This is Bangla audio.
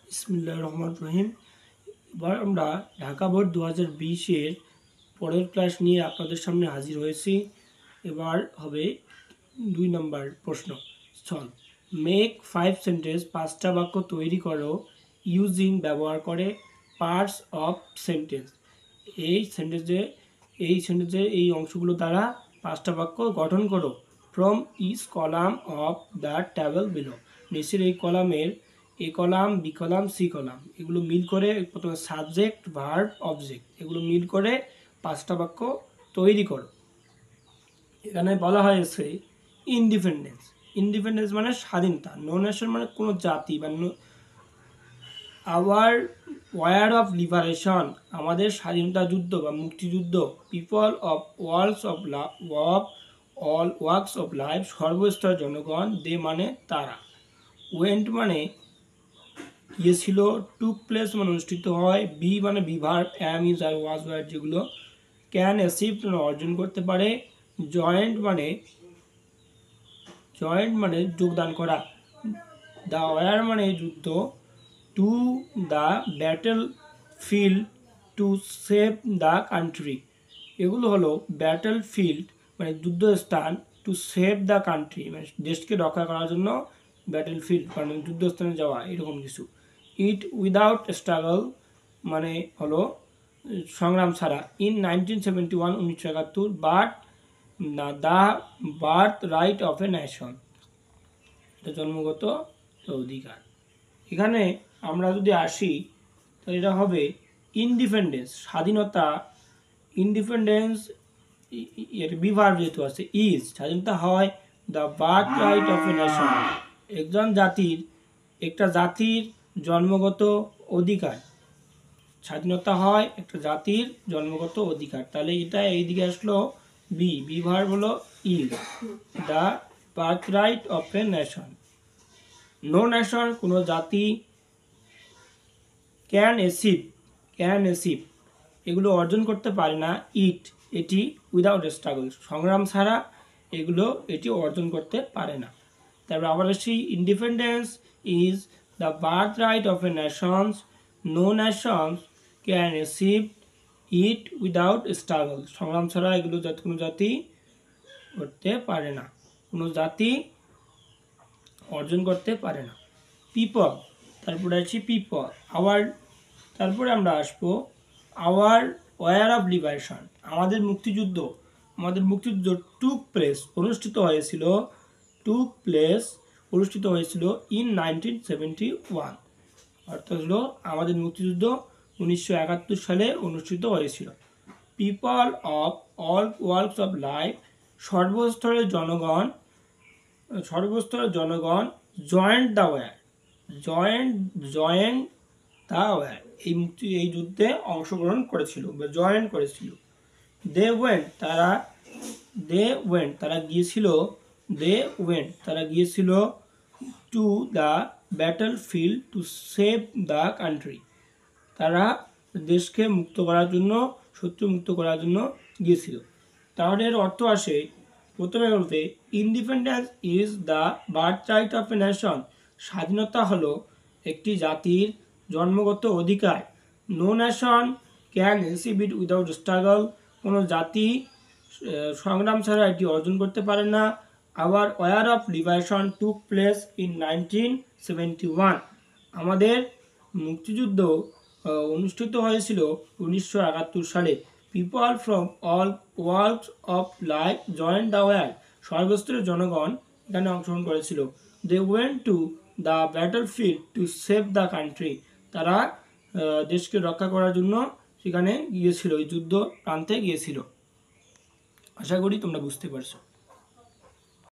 বিসমিল্লাহির রহমানির রহিম। এবার আমরা ঢাকা বোর্ড 2020-এর পরের ক্লাস নিয়ে আপনাদের সামনে হাজির হয়েছি। এবার হবে 2 নম্বর প্রশ্ন। সলভ। মেক 5 সেন্টেন্স, 5টা বাক্য তৈরি করো ইউজিং ব্যবহার করে পার্টস অফ সেন্টেন্স। এই সেন্টেন্সে এই অংশগুলো দ্বারা 5টা বাক্য গঠন করো। From each column of the table below. নিচের এই কলামের A column, B column, C column এগুলো মিল করে প্রথমে সাবজেক্ট, ভার্ব, অবজেক্ট এগুলো মিল করে 5টা বাক্য তৈরি করো। এখানে বলা হয়েছে ইন্ডিপেন্ডেন্স। ইন্ডিপেন্ডেন্স মানে স্বাধীনতা। নো নেশন মানে কোনো জাতি বা আওয়ার ওয়ার অফ লিবারেশন আমাদের স্বাধীনতা যুদ্ধ বা মুক্তিযুদ্ধ। People of all works of life সর্বস্তর জনগণ। দে মানে তারা। ওয়েন্ট মানে গিয়েছিল। টুক প্লেস মানে অনুষ্ঠিত হয়। বি মানে বিভার, অ্যাম, ইজ আর ওয়াজ ওয়ার যেগুলো। ক্যান অ্যাচিভ মানে অর্জন করতে পারে। জয়েন্ট মানে যোগদান করা। দ্য ওয়ার মানে যুদ্ধ। To the battle field to save the country এগুলো হলো ব্যাটেল ফিল্ড মানে যুদ্ধস্থান, টু সেভ দ্য কান্ট্রি মানে দেশকে রক্ষা করার জন্য ব্যাটেল ফিল্ড মানে যুদ্ধস্থানে যাওয়া এরকম কিছু। ইট উইদাউট স্ট্রাগল মানে হলো সংগ্রাম ছাড়া। In 1971 1971 but the birth right of a nation এটা জন্মগত অধিকার। এখানে আমরা যদি আসি তাহলে এটা হবে ইন্ডিপেন্ডেন্স স্বাধীনতা। ইন্ডিপেন্ডেন্স এর বিভার যেহেতু আছে ইজ স্বাধীনতা হয়। The birth right of a nation একটা জাতির জন্মগত অধিকার। স্বাধীনতা হয় একটা জাতির জন্মগত অধিকার। তাহলে এটা এইদিকে আসলো বিভার হলো is. The birth right of a nation. No nation কোনো জাতি। ক্যান অ্যাচিভ এগুলো অর্জন করতে পারে না। এটি উইদাউট স্ট্রাগল সংগ্রাম ছাড়া এটি অর্জন করতে পারে না। তারপর আবার আসি independence is the birth right of a nations. No nations can achieve it without struggle সংগ্রাম ছাড়া কোনো জাতি করতে পারে না, কোনো জাতি অর্জন করতে পারে না। পিপল, তারপরে আসি পিপল। তারপরে আমরা আসবো আওয়ার ওয়ার অফ লিবারেশন আমাদের মুক্তিযুদ্ধ টুক প্লেস অনুষ্ঠিত হয়েছিল ইন 1971 অর্থাৎ হলো আমাদের মুক্তিযুদ্ধ 1971 সালে অনুষ্ঠিত হয়েছিল। People of all works of life সর্বস্তরের জনগণ জয়েন্ট দ্য ওয়ার এই যুদ্ধে অংশগ্রহণ করেছিল বা জয়েন করেছিল। দে ওয়েন্ট তারা গিয়েছিল two the battlefield to save the country তারা দেশকে শত্রু মুক্ত করার জন্য গিয়েছিল। তাহলে এর অর্থ আসে প্রথমে বলতে independence is the birth right of a nation স্বাধীনতা হলো একটি জাতির জন্মগত অধিকার। No nation can achieve it without struggle কোনো জাতি সংগ্রাম ছাড়া এটি অর্জন করতে পারে না। Our war of liberation took place in 1971 আমাদের মুক্তিযুদ্ধ অনুষ্ঠিত হয়েছিল 1971 সালে। People from all works of life join the war সর্বস্তরের জনগণ এখানে অংশগ্রহণ করেছিল। They went to the battlefield to save the country তারা দেশকে রক্ষা করার জন্য সেখানে গিয়েছিল, এই যুদ্ধ প্রান্তে গিয়েছিল। আশা করি তোমরা বুঝতে পারছো।